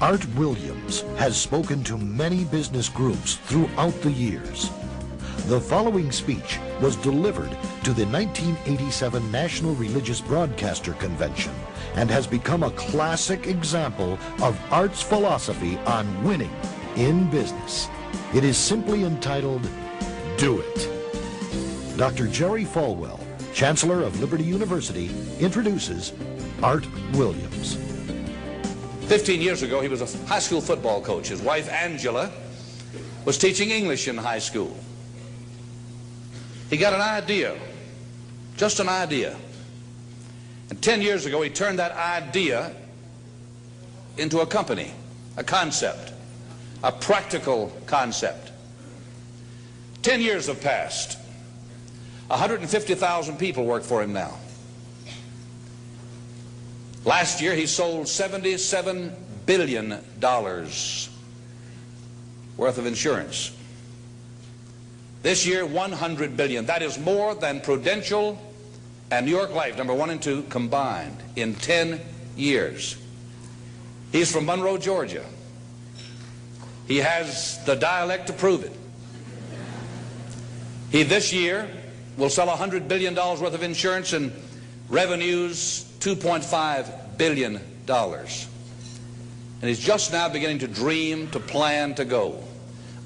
Art Williams has spoken to many business groups throughout the years. The following speech was delivered to the 1987 National Religious Broadcaster Convention and has become a classic example of Art's philosophy on winning in business. It is simply entitled, Do It. Dr. Jerry Falwell, Chancellor of Liberty University, introduces Art Williams. 15 years ago, he was a high school football coach. His wife, Angela, was teaching English in high school. He got an idea, just an idea. And 10 years ago, he turned that idea into a company, a concept, a practical concept. 10 years have passed. 150,000 people work for him now. Last year, he sold $77 billion worth of insurance. This year, $100 billion. That is more than Prudential and New York Life, number 1 and 2, combined in 10 years. He's from Monroe, Georgia. He has the dialect to prove it. He, this year, will sell $100 billion worth of insurance and revenues $2.5 billion. And he's just now beginning to dream, to plan, to go.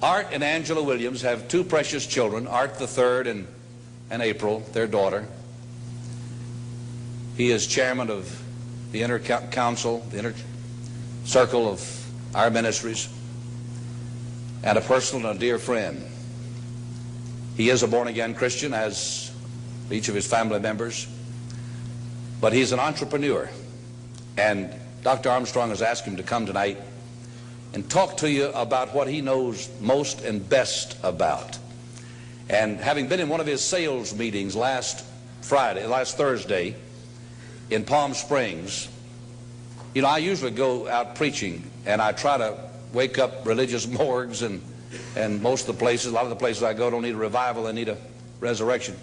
Art and Angela Williams have 2 precious children, Art the third and April, their daughter. He is chairman of the Inner Council, the Inner Circle of our ministries, and a personal and a dear friend. He is a born-again Christian, as each of his family members. But he's an entrepreneur, and Dr. Armstrong has asked him to come tonight and talk to you about what he knows most and best about. And having been in one of his sales meetings last Thursday in Palm Springs, you know, I usually go out preaching, and I try to wake up religious morgues, and most of the places, a lot of the places I go don't need a revival, they need a resurrection.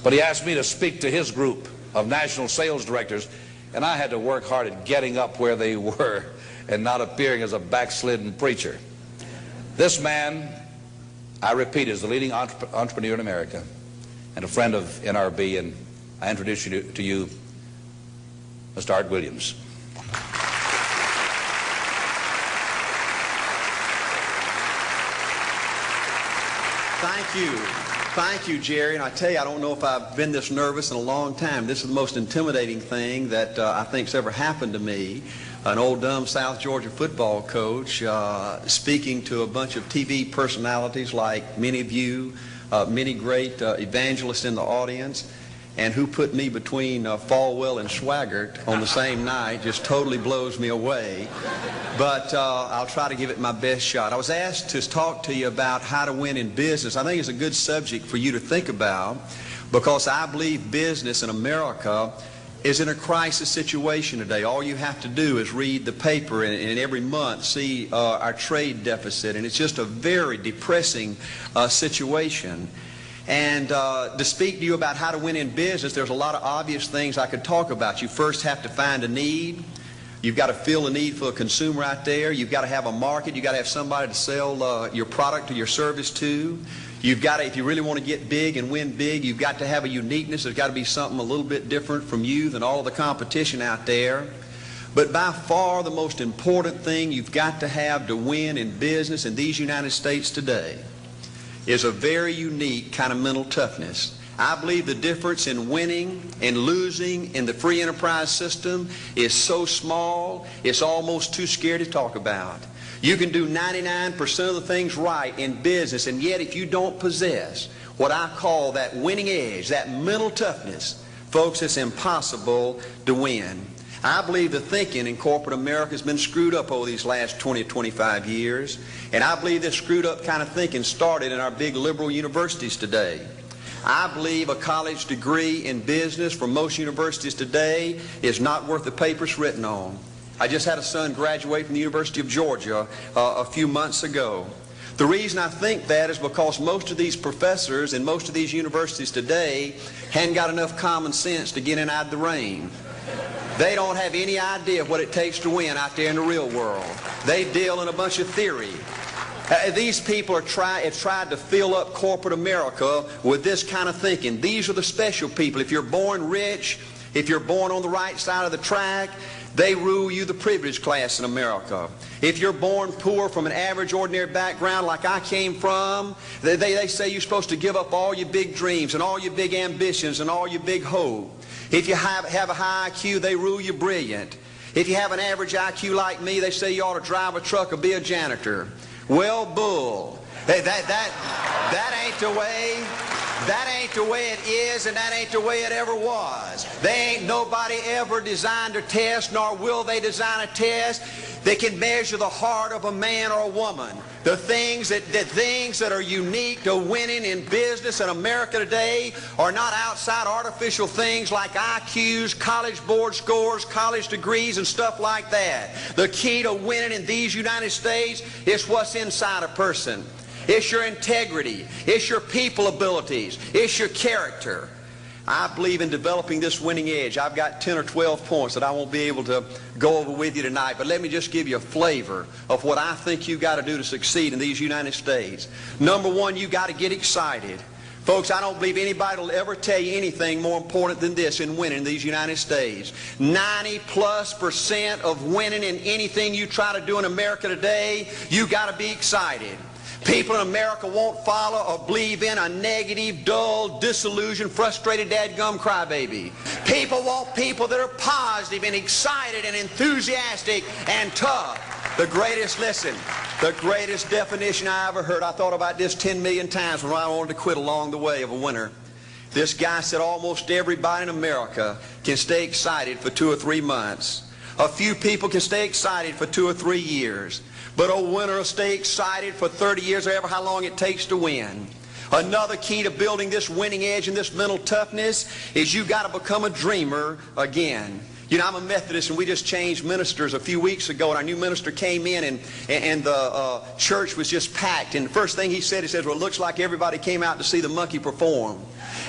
But he asked me to speak to his group of national sales directors, and I had to work hard at getting up where they were and not appearing as a backslidden preacher. This man, I repeat, is the leading entrepreneur in America and a friend of NRB, and I introduce you to you, Mr. Art Williams. Thank you. Thank you, Jerry. And I tell you, I don't know if I've been this nervous in a long time. This is the most intimidating thing that I think's ever happened to me. An old dumb South Georgia football coach speaking to a bunch of TV personalities like many of you, many great evangelists in the audience, and who put me between Falwell and Swaggart on the same night just totally blows me away. But I'll try to give it my best shot. I was asked to talk to you about how to win in business. I think it's a good subject for you to think about, because I believe business in America is in a crisis situation today. All you have to do is read the paper and every month see our trade deficit, and it's just a very depressing situation. And to speak to you about how to win in business, there's a lot of obvious things I could talk about. You first have to find a need. You've got to fill a need for a consumer out there. You've got to have a market. You've got to have somebody to sell your product or your service to. You've got to, if you really want to get big and win big, you've got to have a uniqueness. There's got to be something a little bit different from you than all of the competition out there. But by far the most important thing you've got to have to win in business in these United States today is a very unique kind of mental toughness. I believe the difference in winning and losing in the free enterprise system is so small, it's almost too scary to talk about. You can do 99% of the things right in business, and yet if you don't possess what I call that winning edge, that mental toughness, folks, it's impossible to win. I believe the thinking in corporate America has been screwed up over these last 20 or 25 years, and I believe this screwed up kind of thinking started in our big liberal universities today. I believe a college degree in business from most universities today is not worth the paper it's written on. I just had a son graduate from the University of Georgia a few months ago. The reason I think that is because most of these professors in most of these universities today hadn't got enough common sense to get in out of the rain. They don't have any idea what it takes to win out there in the real world. They deal in a bunch of theory. These people have tried to fill up corporate America with this kind of thinking. These are the special people. If you're born rich, if you're born on the right side of the track, they rule you, the privileged class in America. If you're born poor from an average, ordinary background like I came from, they say you're supposed to give up all your big dreams and all your big ambitions and all your big hope. If you have a high IQ, they rule you brilliant. If you have an average IQ like me, they say you ought to drive a truck or be a janitor. Well, bull. That ain't the way. That ain't the way it is, and that ain't the way it ever was. They ain't nobody ever designed a test, nor will they design a test that can measure the heart of a man or a woman. The things that are unique to winning in business in America today are not outside artificial things like IQs, college board scores, college degrees, and stuff like that. The key to winning in these United States is what's inside a person. It's your integrity. It's your people abilities. It's your character. I believe in developing this winning edge. I've got 10 or 12 points that I won't be able to go over with you tonight, but let me just give you a flavor of what I think you've got to do to succeed in these United States. Number one, you've got to get excited. Folks, I don't believe anybody will ever tell you anything more important than this in winning in these United States. 90+% of winning in anything you try to do in America today, you've got to be excited. People in America won't follow or believe in a negative, dull, disillusioned, frustrated, dadgum crybaby. People want people that are positive and excited and enthusiastic and tough. The greatest definition I ever heard, I thought about this 10 million times when I wanted to quit along the way of a winner. This guy said almost everybody in America can stay excited for 2 or 3 months. A few people can stay excited for 2 or 3 years. But a winner will stay excited for 30 years or ever how long it takes to win. Another key to building this winning edge and this mental toughness is you've got to become a dreamer again. You know, I'm a Methodist, and we just changed ministers a few weeks ago, and our new minister came in, and the church was just packed. And the first thing he said, well, it looks like everybody came out to see the monkey perform.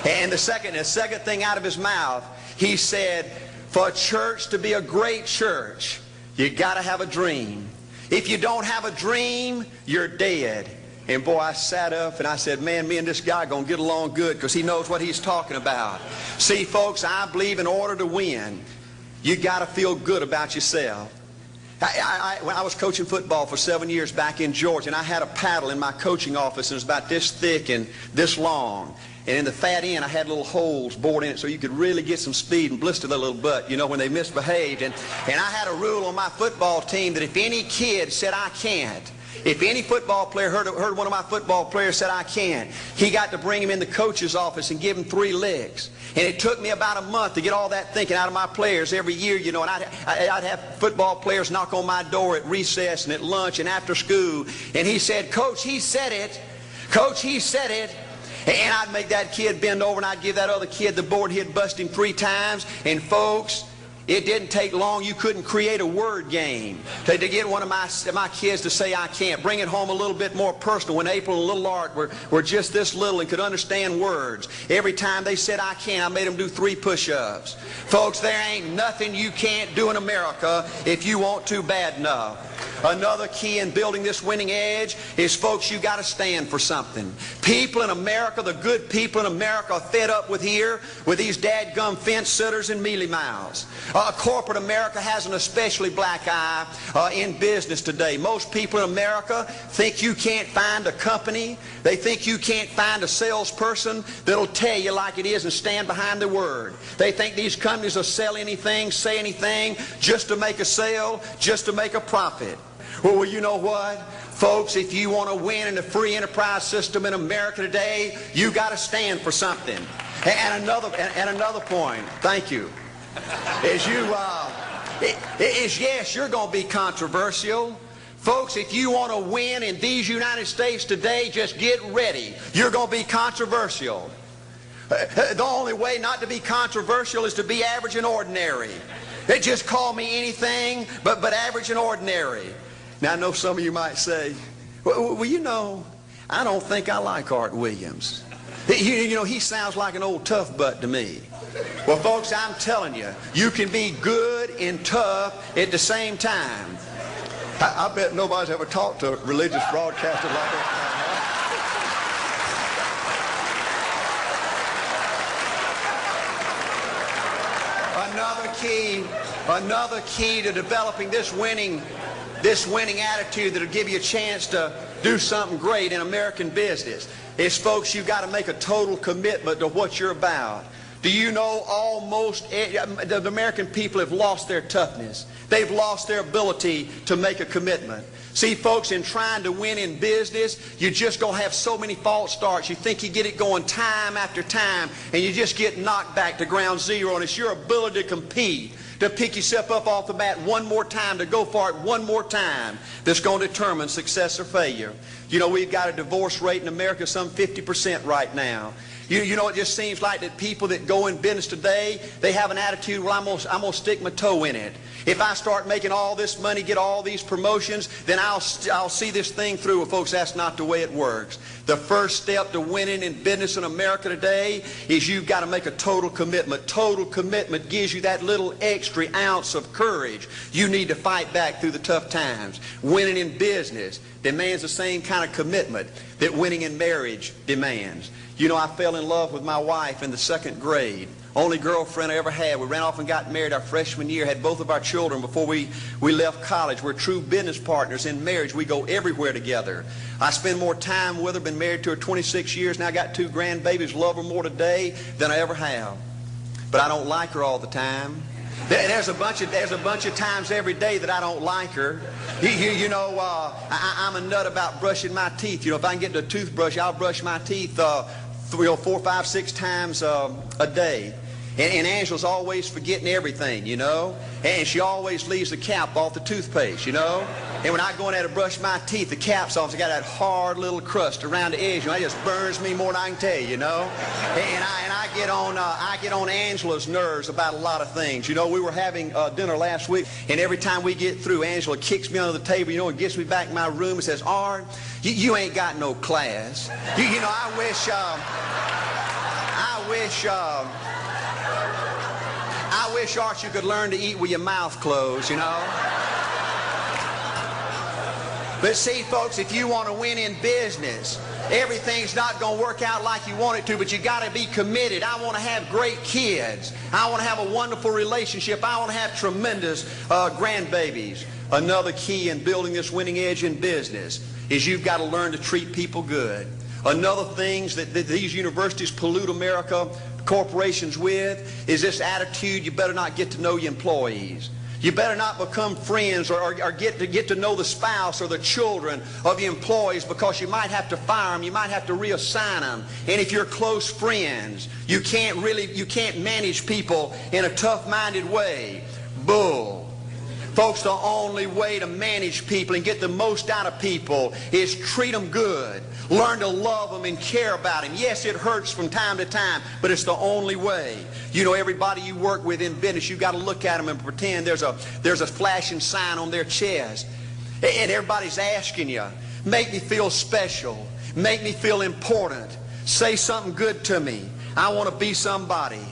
And the second thing out of his mouth, he said, for a church to be a great church, you got to have a dream. If you don't have a dream, you're dead. And boy, I sat up and I said, man, me and this guy are going to get along good because he knows what he's talking about. See, folks, I believe in order to win, you got to feel good about yourself. When I was coaching football for 7 years back in Georgia, and I had a paddle in my coaching office, and it was about this thick and this long. And in the fat end, I had little holes bored in it so you could really get some speed and blister their little butt, you know, when they misbehaved. And I had a rule on my football team that if any kid said, I can't, if any football player heard one of my football players said, I can't, he got to bring him in the coach's office and give him 3 licks. And it took me about a month to get all that thinking out of my players every year, you know, and I'd have football players knock on my door at recess and at lunch and after school. And he said, Coach, he said it. Coach, he said it. And I'd make that kid bend over and I'd give that other kid the board. He'd bust him 3 times. And folks, it didn't take long. You couldn't create a word game to get one of my kids to say I can't. Bring it home a little bit more personal. When April and little Art were just this little and could understand words, every time they said I can't, I made them do 3 push-ups. Folks, there ain't nothing you can't do in America if you want to bad enough. Another key in building this winning edge is, folks, you got to stand for something. People in America, the good people in America, are fed up with these dadgum fence sitters and mealy mouths. Corporate America has an especially black eye in business today. Most people in America think you can't find a company. They think you can't find a salesperson that'll tell you like it is and stand behind their word. They think these companies will sell anything, say anything, just to make a sale, just to make a profit. Well, you know what? Folks, if you want to win in the free enterprise system in America today, you got to stand for something. And another point, thank you, is yes, you're going to be controversial. Folks, if you want to win in these United States today, just get ready. You're going to be controversial. The only way not to be controversial is to be average and ordinary. They just call me anything but average and ordinary. Now, I know some of you might say, well, you know, I don't think I like Art Williams. You know, he sounds like an old tough butt to me. Well, folks, I'm telling you, you can be good and tough at the same time. I bet nobody's ever talked to a religious broadcaster like that. Another key to developing this winning attitude that'll give you a chance to do something great in American business is, folks, you've got to make a total commitment to what you're about. Do you know almost the American people have lost their toughness? They've lost their ability to make a commitment. See, folks, in trying to win in business, you're just going to have so many false starts. You think you get it going time after time, and you just get knocked back to ground zero, and it's your ability to compete, to pick yourself up off the mat one more time, to go for it one more time, that's going to determine success or failure. You know, we've got a divorce rate in America some 50% right now. You know, it just seems like that people that go in business today, they have an attitude, well, I'm going to stick my toe in it. If I start making all this money, get all these promotions, then I'll see this thing through. Well, folks, that's not the way it works. The first step to winning in business in America today is you've got to make a total commitment. Total commitment gives you that little extra ounce of courage you need to fight back through the tough times. Winning in business demands the same kind of commitment that winning in marriage demands. You know, I fell in love with my wife in the 2nd grade. Only girlfriend I ever had. We ran off and got married our freshman year, had both of our children before we left college. We're true business partners in marriage. We go everywhere together. I spend more time with her, been married to her 26 years, now I got 2 grandbabies, love her more today than I ever have. But I don't like her all the time. There's a bunch of times every day that I don't like her. You know, I'm a nut about brushing my teeth. You know, if I can get the toothbrush, I'll brush my teeth 4, 5, 6 times a day. And Angela's always forgetting everything, you know. And she always leaves the cap off the toothpaste, you know. And when I go in there to brush my teeth, the cap's off. It's got that hard little crust around the edge. You know, it just burns me more than I can tell you, you know. And I get on Angela's nerves about a lot of things. You know, we were having dinner last week, and every time we get through, Angela kicks me under the table, you know, and gets me back in my room and says, "Art, you ain't got no class." You know, I wish, Art, you could learn to eat with your mouth closed, you know. But see, folks, if you want to win in business, everything's not going to work out like you want it to, but you got to be committed. I want to have great kids. I want to have a wonderful relationship. I want to have tremendous grandbabies. Another key in building this winning edge in business is you've got to learn to treat people good. Another thing that these universities pollute America, corporations with, is this attitude, you better not get to know your employees. You better not become friends or get to know the spouse or the children of your employees, because you might have to fire them, you might have to reassign them. And if you're close friends, you can't manage people in a tough-minded way. Bull. Folks, the only way to manage people and get the most out of people is treat them good. Learn to love them and care about them. Yes, it hurts from time to time, but it's the only way. You know, everybody you work with in business, you've got to look at them and pretend there's a flashing sign on their chest. And everybody's asking you, make me feel special. Make me feel important. Say something good to me. I want to be somebody.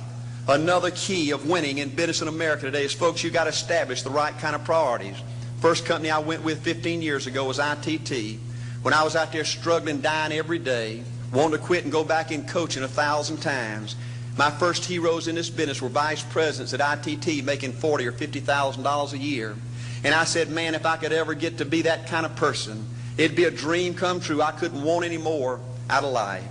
Another key of winning in business in America today is, folks, you've got to establish the right kind of priorities. First company I went with 15 years ago was ITT. When I was out there struggling, dying every day, wanting to quit and go back in coaching 1,000 times, my first heroes in this business were vice presidents at ITT making $40,000 or $50,000 a year. And I said, man, if I could ever get to be that kind of person, it'd be a dream come true. I couldn't want any more out of life.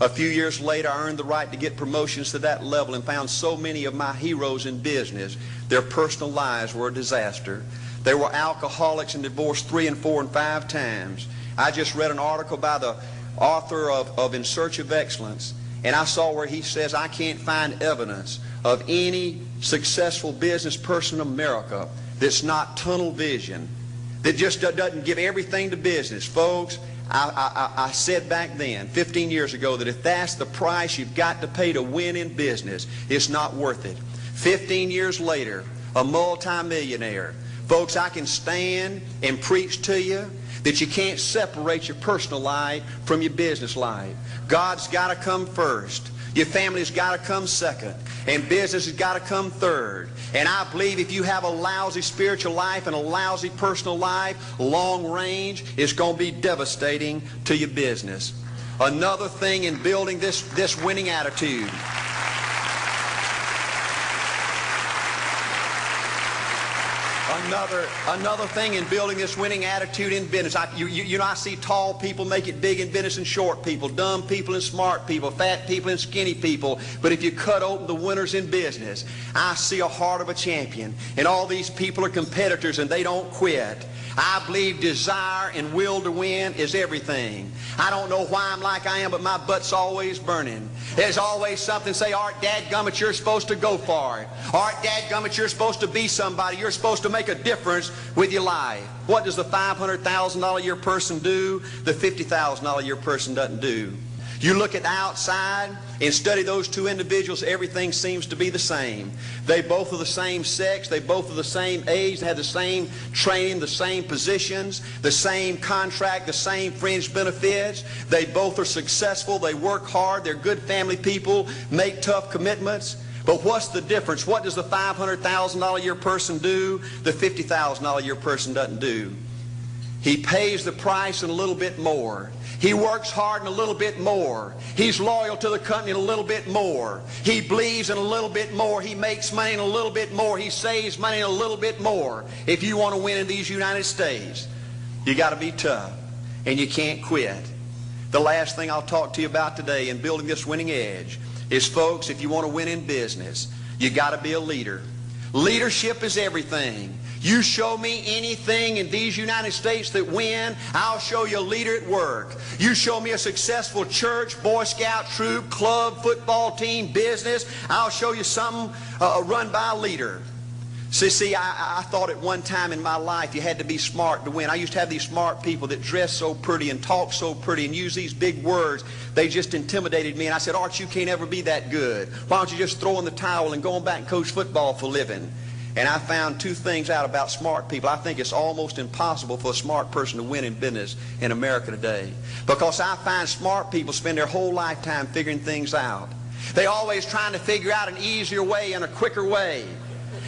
A few years later, I earned the right to get promotions to that level and found so many of my heroes in business, their personal lives were a disaster. They were alcoholics and divorced 3 and 4 and 5 times. I just read an article by the author of In Search of Excellence, and I saw where he says, I can't find evidence of any successful business person in America that's not tunnel vision, that just doesn't give everything to business. Folks, I said back then, 15 years ago, that if that's the price you've got to pay to win in business, it's not worth it. 15 years later, a multimillionaire, Folks, I can stand and preach to you that you can't separate your personal life from your business life. God's got to come first. Your family's got to come second. And business has got to come third. And I believe if you have a lousy spiritual life and a lousy personal life, long range, it's going to be devastating to your business. Another thing in building this winning attitude. Another thing in building this winning attitude in business. I see tall people make it big in business and short people, dumb people and smart people, fat people and skinny people. But if you cut open the winners in business, I see a heart of a champion. And all these people are competitors and they don't quit. I believe desire and will to win is everything. I don't know why I'm like I am, but my butt's always burning. There's always something say, Art, dadgummit, you're supposed to go for it. Art, dadgummit, you're supposed to be somebody. You're supposed to make a difference with your life. What does the $500,000 a year person do? The $50,000 a year person doesn't do. You look at the outside and study those two individuals, everything seems to be the same. They both are the same sex, they both are the same age, they have the same training, the same positions, the same contract, the same fringe benefits. They both are successful, they work hard, they're good family people, make tough commitments. But what's the difference? What does the $500,000 a year person do? The $50,000 a year person doesn't do. He pays the price and a little bit more. He works hard and a little bit more. He's loyal to the company and a little bit more. He believes in a little bit more. He makes money and a little bit more. He saves money and a little bit more. If you want to win in these United States, you got to be tough and you can't quit. The last thing I'll talk to you about today in building this winning edge is, folks, if you want to win in business, you got to be a leader. Leadership is everything. You show me anything in these United States that win, I'll show you a leader at work. You show me a successful church, Boy Scout troop, club, football team, business, I'll show you something run by a leader. See, I thought at one time in my life you had to be smart to win. I used to have these smart people that dress so pretty and talk so pretty and use these big words. They just intimidated me. And I said, Art, you can't ever be that good. Why don't you just throw in the towel and go on back and coach football for a living? And I found two things out about smart people. I think it's almost impossible for a smart person to win in business in America today. Because I find smart people spend their whole lifetime figuring things out. They're always trying to figure out an easier way and a quicker way.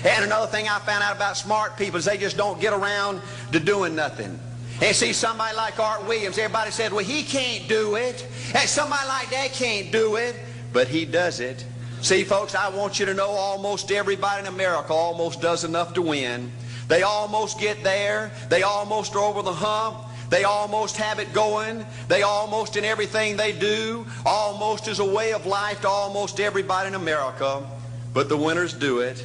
And another thing I found out about smart people is they just don't get around to doing nothing. And see, somebody like Art Williams, everybody said, well, he can't do it. And somebody like that can't do it. But he does it. See, folks, I want you to know almost everybody in America almost does enough to win. They almost get there. They almost are over the hump. They almost have it going. They almost, in everything they do, almost is a way of life to almost everybody in America. But the winners do it.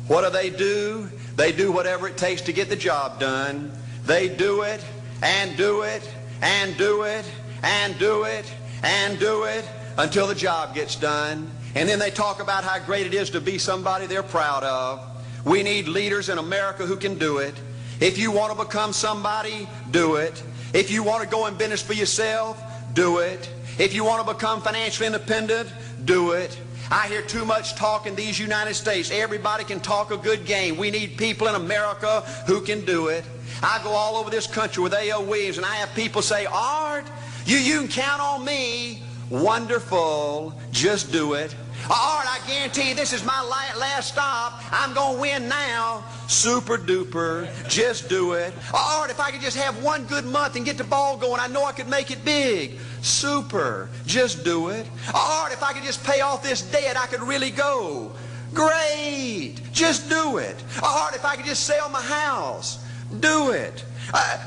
What do? They do whatever it takes to get the job done. They do it and do it and do it and do it and do it until the job gets done. And then they talk about how great it is to be somebody they're proud of. We need leaders in America who can do it. If you want to become somebody, do it. If you want to go in business for yourself, do it. If you want to become financially independent, do it. I hear too much talk in these United States. Everybody can talk a good game. We need people in America who can do it. I go all over this country with A.L. Williams, and I have people say, Art, you can count on me. Wonderful. Just do it. Art, I guarantee you this is my last stop. I'm going to win now. Super duper. Just do it. Art, if I could just have one good month and get the ball going, I know I could make it big. Super. Just do it. Art, if I could just pay off this debt, I could really go. Great. Just do it. Art, if I could just sell my house. Do it.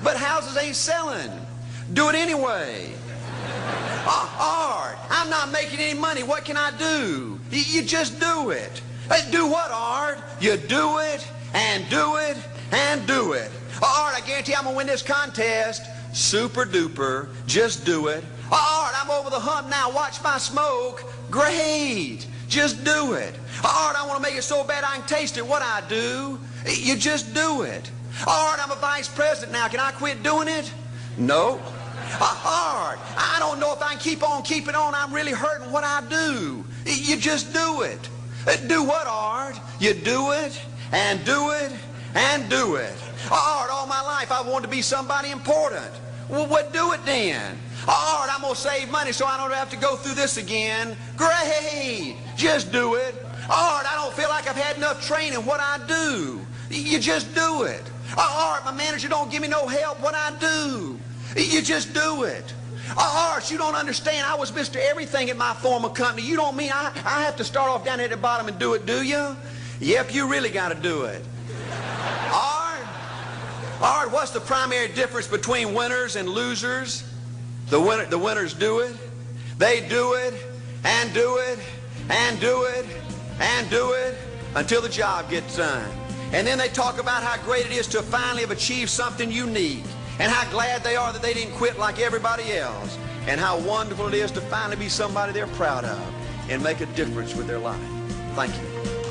But houses ain't selling. Do it anyway. Art, I'm not making any money. What can I do? You just do it. Do what, Art? You do it and do it and do it. Art, I guarantee I'm going to win this contest. Super duper. Just do it. Art, I'm over the hump now. Watch my smoke. Great. Just do it. Art, I want to make it so bad I can taste it. What I do? You just do it. Art, I'm a vice president now. Can I quit doing it? No. Art, I don't know if I can keep on keeping on. I'm really hurting. What I do? You just do it. Do what, Art? You do it and do it and do it. Art, all my life I wanted to be somebody important. Well, what do it then? Art, I'm going to save money so I don't have to go through this again. Great. Just do it. Art, I don't feel like I've had enough training. What I do? You just do it. Art, my manager don't give me no help. What I do? You just do it. Art, you don't understand. I was Mr. Everything at my former company. You don't mean I have to start off down at the bottom and do it, do you? Yep, you really got to do it. Art, what's the primary difference between winners and losers? The winners do it. They do it and do it and do it and do it until the job gets done. And then they talk about how great it is to finally have achieved something unique, and how glad they are that they didn't quit like everybody else, and how wonderful it is to finally be somebody they're proud of and make a difference with their life. Thank you.